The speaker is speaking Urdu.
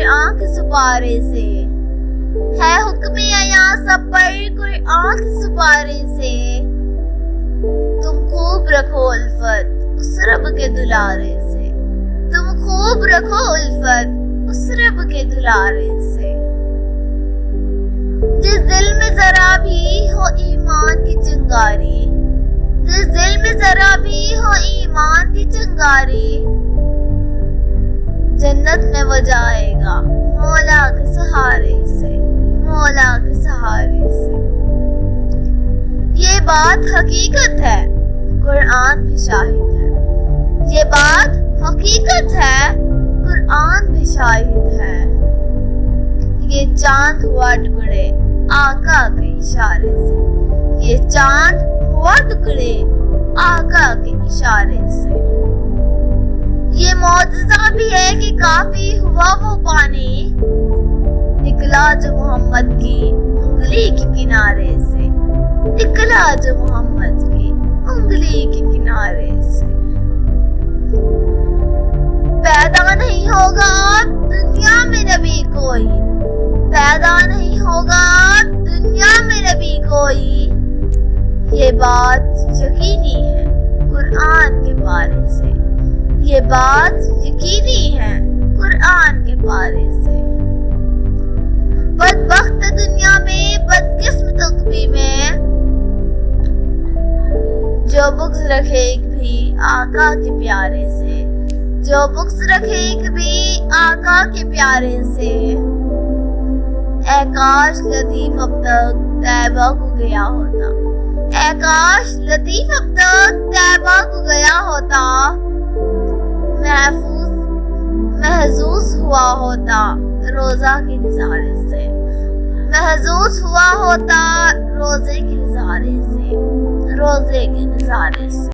قرآن کے سپارے سے، ہے حکم عیاں سب پر قرآن کے سپارے سے۔ تم خوب رکھو الفت اس رب کے دلارے سے، تم خوب رکھو الفت اس رب کے دلارے سے۔ جس دل میں ذرا بھی ہو ایمان کی چنگاری، جس دل میں ذرا بھی ہو ایمان کی چنگاری، جنت میں وہ جائے گا مولا کے سہارے سے، مولا کے سہارے سے۔ یہ بات حقیقت ہے، قرآن بھی شاہد ہے، یہ بات حقیقت ہے، قرآن بھی شاہد ہے۔ یہ چاند ہوا ٹکڑے آقا کے اشارے سے، یہ چاند ہوا ٹکڑے آقا کے اشارے سے۔ یہ معجزہ بھی ہے کہ کافی ہوا وہ پانی، نکلا جو محمد کی انگلی کے کنارے سے، نکلا جو محمد کی انگلی کے کنارے سے۔ پیدا نہیں ہوگا دنیا میں نبی کوئی، پیدا نہیں ہوگا دنیا میں نبی کوئی، یہ بات یقینی ہے قرآن کے پارے سے، یہ بات یقینی ہے قرآن کے پارے سے۔ بدبخت دنیا میں بدقسم تقوی میں، جو بغض رکھے ایک بھی آقا کے پیارے سے، جو بغض رکھے ایک بھی آقا کے پیارے سے۔ اے کاش لطیف اب تک طیبہ کو گیا ہوتا، اے کاش لطیف اب تک طیبہ کو گیا ہوتا، محظوظ ہوا ہوتا روزہ کے نظارے سے، محظوظ ہوا ہوتا روزے کے نظارے سے، روزے کے نظارے سے۔